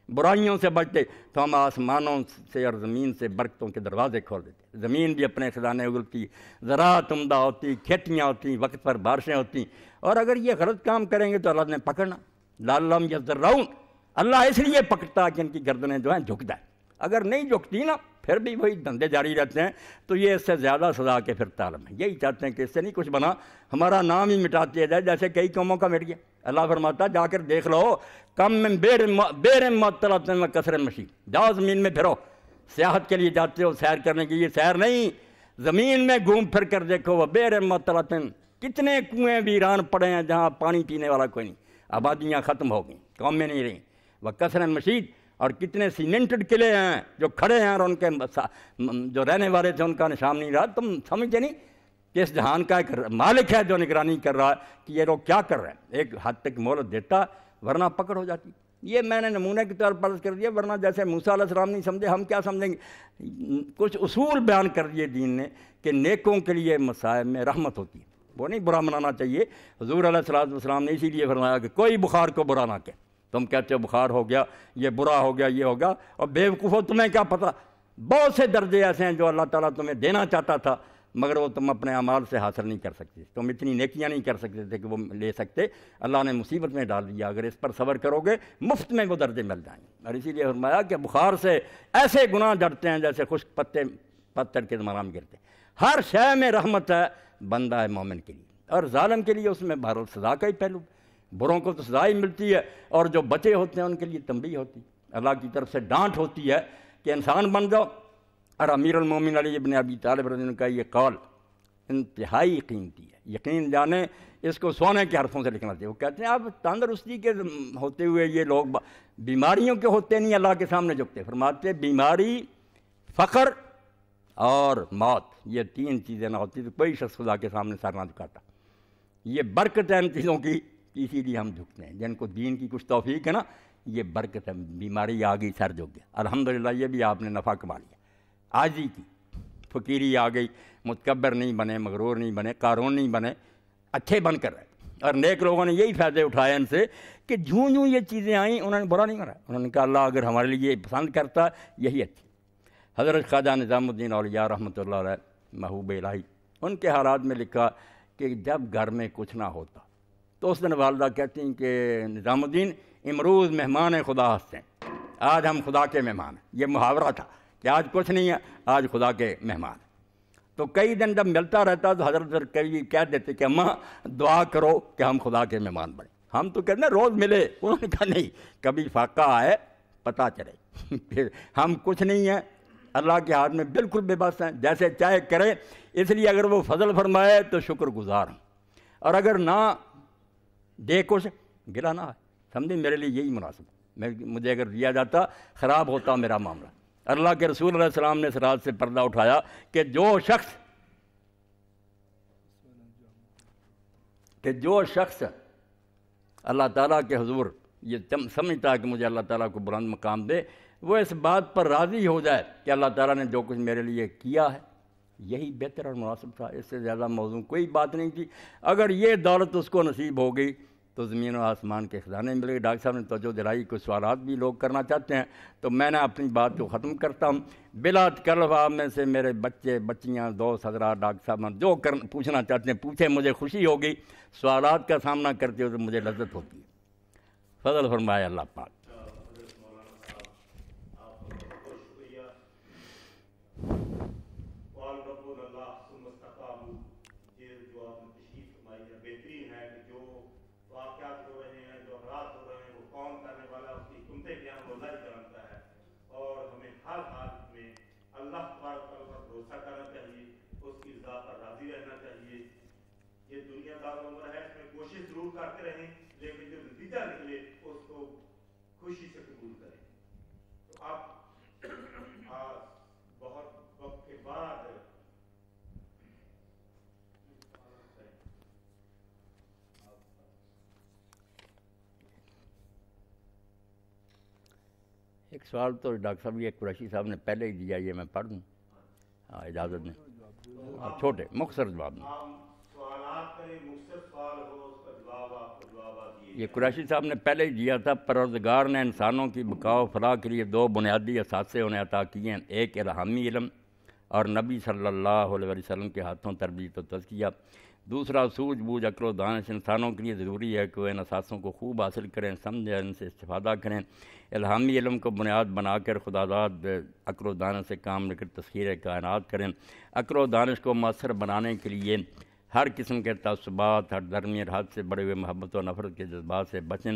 برائیوں سے بچتے تو ہم آسمانوں سے اور زمین سے برکتوں کے دروازے کھول دیتے، زمین بھی اپنے خزانے اگلتی، زراعت عمدہ ہوتی، کھیتیاں ہوتی، وقت پر بارشیں ہوتی۔ اور اگر یہ غلط کام کریں گے تو اللہ نے پکڑنا، لعلہم یضرعون، اللہ اس لیے پکڑتا کہ ان کی گردنیں جو ہیں جھک جائیں، اگر نہیں جھکتی نا پھر بھی وہی دھندے جاری رہتے ہیں، تو یہ اس سے زیادہ سزا کے پھر عالم ہے۔ یہی چاہتے ہیں کہ اس سے نہیں کچھ بنا، ہمارا نام ہی مٹا دیا جائے، جیسے کئی قوموں کا مٹ گیا۔ اللہ فرماتا جا کر دیکھ لو، کم من بیر معطلۃ و کثر مشی، جاؤ زمین میں پھرو، سیاحت کے لیے جاتے ہو، سیر کرنے کے لیے، سیر نہیں، زمین میں گھوم پھر کر دیکھو، وہ بیر معطلۃ، کتنے کنویں ویران پڑے ہیں جہاں پانی پینے والا کوئی نہیں، آبادیاں ختم ہو گئیں، قومیں نہیں رہیں، وہ کثر مشید، اور کتنے سیمنٹڈ قلعے ہیں جو کھڑے ہیں اور ان کے جو رہنے والے تھے ان کا نشان نہیں رہا۔ تم سمجھتے نہیں کہ اس جہان کا ایک مالک ہے جو نگرانی کر رہا ہے کہ یہ لوگ کیا کر رہے ہیں، ایک حد تک مہلت دیتا ورنہ پکڑ ہو جاتی۔ یہ میں نے نمونے کے طور پر عرض کر دیا، ورنہ جیسے موسیٰ علیہ السلام نہیں سمجھے ہم کیا سمجھیں گے؟ کچھ اصول بیان کر دیے دین نے کہ نیکوں کے لیے مصائب میں رحمت ہوتی ہے، وہ نہیں برا منانا چاہیے۔ حضور علیہ السلام نے اسی لیے فرمایا کہ کوئی بخار کو برا نہ کہ، تم کہتے ہو بخار ہو گیا، یہ برا ہو گیا، یہ ہوگا، اور بے وقوفو تمہیں کیا پتہ، بہت سے درجے ایسے ہیں جو اللہ تعالیٰ تمہیں دینا چاہتا تھا مگر وہ تم اپنے اعمال سے حاصل نہیں کر سکتے، تم اتنی نیکیاں نہیں کر سکتے تھے کہ وہ لے سکتے، اللہ نے مصیبت میں ڈال دیا۔ اگر اس پر صبر کرو گے مفت میں وہ درجے مل جائیں گے۔ اور اسی لیے فرمایا کہ بخار سے ایسے گناہ جڑتے ہیں جیسے خشک پتھر کے زمانہ میں گرتے ہیں۔ ہر شے میں رحمت ہے بندہ ہے مومن کے لیے، اور ظالم کے لیے اس میں بہرحال سزا کا ہی پہلو، بروں کو تو سزا ہی ملتی ہے، اور جو بچے ہوتے ہیں ان کے لیے تنبیہ ہوتی ہے، اللہ کی طرف سے ڈانٹ ہوتی ہے کہ انسان بن جاؤ۔ اور امیر المومنین علی ابن ابی طالب رضی اللہ عنہ کا یہ قول انتہائی قیمتی ہے، یقین جانے اس کو سونے کے حرفوں سے لکھنا چاہیے۔ وہ کہتے ہیں آپ تندرستی کے ہوتے ہوئے یہ لوگ بیماریوں کے ہوتے نہیں اللہ کے سامنے جھکتے، فرماتے بیماری، فقر اور موت، یہ تین چیزیں نہ ہوتی تو کوئی شخص خدا کے سامنے سر نہ جھکاتا۔ یہ برکت ہے ان چیزوں کی، اسی لیے ہم جھکتے ہیں، جن کو دین کی کچھ توفیق ہے نا، یہ برکت ہے، بیماری آ گئی سر جھک گیا، الحمدللہ یہ بھی آپ نے نفع کما لیا۔ عاجزی کی، فقیری آ گئی، متکبر نہیں بنے، مغرور نہیں بنے، قارون نہیں بنے، اچھے بن کر رہے۔ اور نیک لوگوں نے یہی فائدے اٹھائے ان سے کہ جوں یہ چیزیں آئیں انہوں نے برا نہیں کرا، انہوں نے کہا اللہ اگر ہمارے لیے یہ پسند کرتا یہی اچھی۔ حضرت خواجہ نظام الدین اولیاء رحمۃ اللہ علیہ محبوب الہی، ان کے حالات میں لکھا کہ جب گھر میں کچھ نہ ہوتا تو اس دن والدہ کہتی ہیں کہ نظام الدین امروز مہمان خدا ہنستے ہیں، آج ہم خدا کے مہمان ہیں۔ یہ محاورہ تھا کہ آج کچھ نہیں ہے، آج خدا کے مہمان ہیں۔ تو کئی دن جب ملتا رہتا تو حضرت کئی کہہ دیتے کہ اماں دعا کرو کہ ہم خدا کے مہمان بنیں۔ ہم تو کہتے ہیں روز ملے، انہوں نے کہا نہیں، کبھی فاقہ آئے پتہ چلے پھر ہم کچھ نہیں ہیں، اللہ کے ہاتھ میں بالکل بے بس ہیں، جیسے چاہے کریں۔ اس لیے اگر وہ فضل فرمائے تو شکر گزار ہوں، اور اگر نہ دے کچھ گلا نہ ہے، سمجھیں میرے لیے یہی مناسب ہے، مجھے اگر دیا جاتا خراب ہوتا میرا معاملہ۔ اللہ کے رسول علیہ السلام نے اس رات سے پردہ اٹھایا کہ جو شخص اللہ تعالیٰ کے حضور یہ سمجھتا ہے کہ مجھے اللہ تعالیٰ کو بلند مقام دے، وہ اس بات پر راضی ہو جائے کہ اللہ تعالیٰ نے جو کچھ میرے لیے کیا ہے یہی بہتر اور مناسب تھا، اس سے زیادہ موضوع کوئی بات نہیں تھی۔ اگر یہ دولت اس کو نصیب ہو گئی تو زمین و آسمان کے خزانے مل گئے۔ ڈاکٹر صاحب نے توجہ دلائی، کچھ سوالات بھی لوگ کرنا چاہتے ہیں، تو میں نے اپنی بات کو ختم کرتا ہوں۔ بلا تکلف آپ میں سے میرے بچے بچیاں دوست حضرات ڈاکٹر صاحب جو پوچھنا چاہتے ہیں پوچھیں، مجھے خوشی ہوگی، سوالات کا سامنا کرتے ہو تو مجھے لذت ہوتی ہے۔ فضل فرمائے اللہ پاک۔ کرتے رہیں لیکن جو نتیجہ نکلے اس کو خوشی سے قبول کریں۔ تو آپ بہت وقت کے بعد ایک سوال تو ڈاکٹر صاحب یہ قریشی صاحب نے پہلے ہی دیا، یہ میں پڑھ دوں اجازت میں، چھوٹے مختصر جواب میں۔ سوالات کریں، مختصر سوال ہو اس کا جواب آپ کو جواب دیے یہ قریشی صاحب نے پہلے ہی دیا تھا، پروردگار نے انسانوں کی بقا و فلاح کے لیے دو بنیادی اثاثے انہیں عطا کیے ہیں، ایک الہامی علم اور نبی صلی اللہ علیہ وسلم کے ہاتھوں تربیت و تزکیہ، دوسرا سوجھ بوجھ عقل و دانش۔ انسانوں کے لیے ضروری ہے کہ وہ ان اثاثوں کو خوب حاصل کریں، سمجھیں، ان سے استفادہ کریں۔ الہامی علم کو بنیاد بنا کر خداداد عقل و دانش سے کام لے کر تسخیر کائنات کریں۔ عقل و دانش کو مؤثر بنانے کے لیے ہر قسم کے تعصبات، ہر درمی اور حد سے بڑے ہوئے محبت و نفرت کے جذبات سے بچیں۔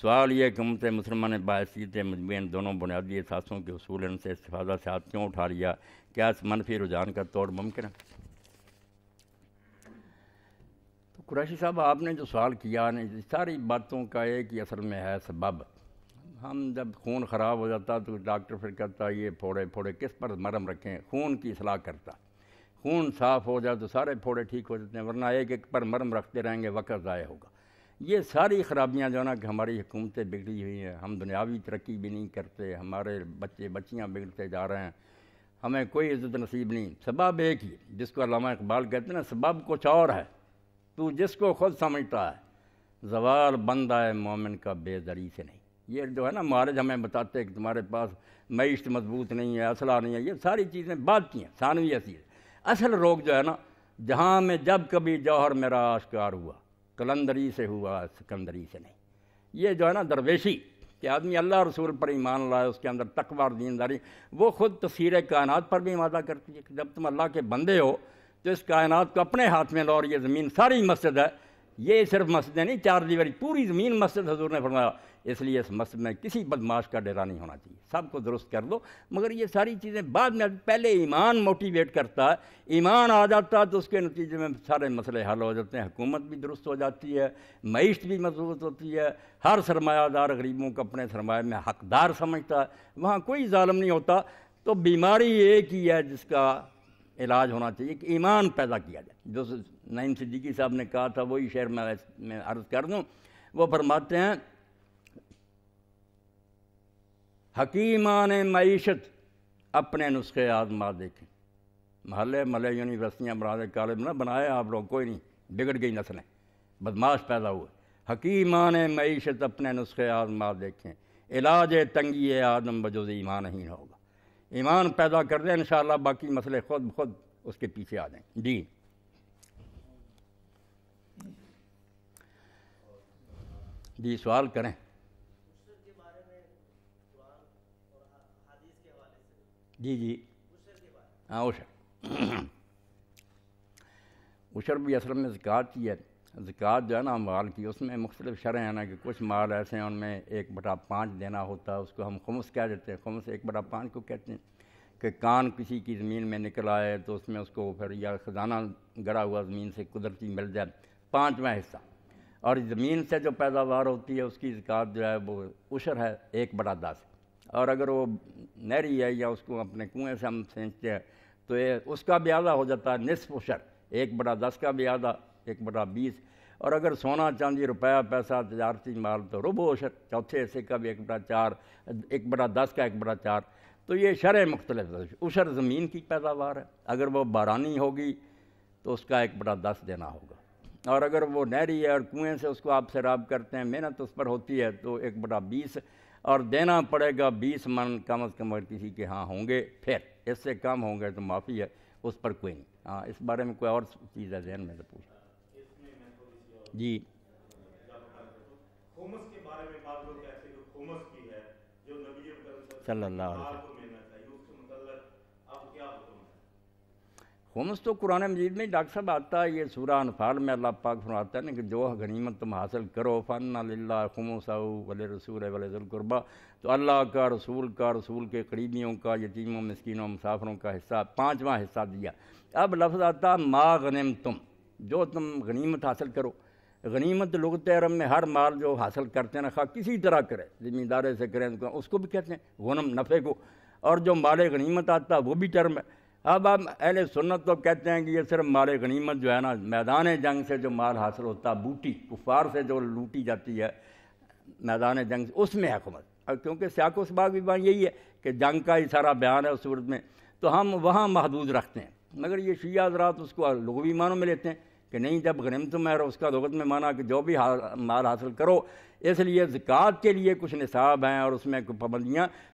سوال یہ کہ امت مسلمہ نے باحثیت مجموعی ان دونوں بنیادی اثاثوں کے حصول ان سے استفادہ سے ہاتھ کیوں اٹھا لیا؟ کیا اس منفی رجحان کا توڑ ممکن ہے؟ تو قریشی صاحب آپ نے جو سوال کیا نا، ساری باتوں کا ایک ہی اصل میں ہے سبب۔ ہم جب خون خراب ہو جاتا تو ڈاکٹر پھر کہتا یہ پھوڑے پھوڑے کس پر مرہم رکھیں، خون کی اصلاح کرتا، خون صاف ہو جائے تو سارے پھوڑے ٹھیک ہو جاتے ہیں، ورنہ ایک ایک پر مرہم رکھتے رہیں گے وقت ضائع ہوگا۔ یہ ساری خرابیاں جو ہے نا کہ ہماری حکومتیں بگڑی ہوئی ہیں، ہم دنیاوی ترقی بھی نہیں کرتے، ہمارے بچے بچیاں بگڑتے جا رہے ہیں، ہمیں کوئی عزت نصیب نہیں۔ سبب ایک ہی، جس کو علامہ اقبال کہتے ہیں نا، سبب کچھ اور ہے تو جس کو خود سمجھتا ہے، زوال بندہ ہے مومن کا بے زری سے نہیں۔ یہ جو ہے نا معالج ہمیں بتاتے ہیں کہ تمہارے پاس معیشت مضبوط نہیں ہے، اسلحہ نہیں ہے، یہ ساری چیزیں بات کی ہیں، ثانوی حیثیت۔ اصل روگ جو ہے نا، جہاں میں جب کبھی جوہر میرا آشکار ہوا، کلندری سے ہوا سکندری سے نہیں۔ یہ جو ہے نا درویشی کہ آدمی اللہ رسول پر ایمان لائے، اس کے اندر تقوی اور دینداری، وہ خود تسخیر کائنات پر بھی وعدہ کرتی ہے کہ جب تم اللہ کے بندے ہو تو اس کائنات کو اپنے ہاتھ میں لو، اور یہ زمین ساری مسجد ہے، یہ صرف مسجدیں نہیں، چار دیواری پوری زمین مسجد حضور نے فرمایا، اس لیے اس مسجد میں کسی بدماش کا ڈیرا نہیں ہونا چاہیے، سب کو درست کر دو۔ مگر یہ ساری چیزیں بعد میں، پہلے ایمان موٹیویٹ کرتا ہے، ایمان آ جاتا ہے تو اس کے نتیجے میں سارے مسئلے حل ہو جاتے ہیں، حکومت بھی درست ہو جاتی ہے، معیشت بھی مضبوط ہوتی ہے، ہر سرمایہ دار غریبوں کو اپنے سرمایہ میں حقدار سمجھتا ہے، وہاں کوئی ظالم نہیں ہوتا۔ تو بیماری ایک ہی ہے جس کا علاج ہونا چاہیے کہ ایمان پیدا کیا جائے۔ جو نعیم صدیقی صاحب نے کہا تھا وہی شعر میں عرض کر دوں، وہ فرماتے ہیں حکیمان معیشت اپنے نسخے آزما دیکھیں۔ محلے ملے یونیورسٹیاں بنا دے، کالج نہ بنائے آپ لوگ، کوئی نہیں، بگڑ گئی نسلیں، بدماش پیدا ہوئے۔ حکیمان معیشت اپنے نسخے آزما دیکھیں، علاج تنگی آدم بجز ایمان ہی ہوگا۔ ایمان پیدا کر دیں انشاءاللہ، باقی مسئلے خود بخود اس کے پیچھے آ جائیں۔ جی جی سوال کریں۔ جی جی ہاں، عشر بھی اصل میں زکوٰۃ کی ہے۔ زکوٰۃ جو ہے نا مال کی، اس میں مختلف شرح ہیں نا کہ کچھ مال ایسے ہیں ان میں 1/5 دینا ہوتا ہے، اس کو ہم خمس کہہ دیتے ہیں۔ خمس 1/5 کو کہتے ہیں کہ کان کسی کی زمین میں نکل آئے تو اس میں اس کو پھر یا خزانہ گڑا ہوا زمین سے قدرتی مل جائے، 5واں حصہ، اور زمین سے جو پیداوار ہوتی ہے اس کی زکوٰۃ جو ہے وہ عشر ہے 1/10۔ اور اگر وہ نہری ہے یا اس کو اپنے کنویں سے ہم سینچتے ہیں تو اس کا بھی آدھا ہو جاتا ہے نصف عشر، 1/10 کا بھی آدھا 1/20۔ اور اگر سونا چاندی روپیہ پیسہ تجارتی مال تو ربع عشر، چوتھے حصے کا بھی 1/4، 1/10 کا 1/4۔ تو یہ شرح مختلف ہے۔ عشر زمین کی پیداوار ہے، اگر وہ بارانی ہوگی تو اس کا 1/10 دینا ہوگا، اور اگر وہ نہری ہے اور کنویں سے اس کو آپ سیراب کرتے ہیں، محنت اس پر ہوتی ہے تو 1/20، اور دینا پڑے گا 20 من کم از کم، اگر کسی کے ہاں ہوں گے، پھر اس سے کم ہوں گے تو معافی ہے، اس پر کوئی نہیں۔ ہاں، اس بارے میں کوئی اور چیز ہے ذہن میں تو پوچھ جی۔ خمس کے بارے میں بعض لوگ کہتے ہیں کہ خمس کی ہے جو نبی صلی اللہ علیہ وسلم کو ملنا چاہیے، اس کے متعلق آپ کیا حکم ہے؟ خمس تو قرآن مجید میں ڈاکٹر صاحب آتا ہے، یہ سورہ انفال میں اللہ پاک فرماتا ہے نا کہ جو غنیمت تم حاصل کرو فَإِنَّ لِلَّهِ خُمُسَهُ وَلِلرَّسُولِ وَلِذِي الْقُرْبَىٰ، تو اللہ کا، رسول کے قریبیوں کا، یتیموں مسکینوں مسافروں کا حصہ، 5واں حصہ دیا۔ اب لفظ آتا ما غنمتم، جو تم غنیمت حاصل کرو۔ غنیمت لغت عرب میں ہر مال جو حاصل کرتے ہیں نا، خواہ کسی طرح کرے، زمیندارے سے کریں اس کو بھی کہتے ہیں غنم، نفع کو، اور جو مال غنیمت آتا ہے وہ بھی ٹرم ہے۔ اب اہل سنت تو کہتے ہیں کہ یہ صرف مال غنیمت جو ہے نا، میدان جنگ سے جو مال حاصل ہوتا ہے، بوٹی کفار سے جو لوٹی جاتی ہے میدان جنگ سے، اس میں ہے خمس۔ کیونکہ سیاق و سباق بھی یہی ہے کہ جنگ کا ہی سارا بیان ہے اس صورت میں، تو ہم وہاں محدود رکھتے ہیں۔ مگر یہ شیعہ حضرات اس کو لغوی معنوں میں لیتے ہیں کہ نہیں جب غنیمتوں میں، اور اس کا لغت میں مانا کہ جو بھی مال حاصل کرو، اس لیے زکوٰۃ کے لیے کچھ نصاب ہیں اور اس میں کوئی پابندیاں،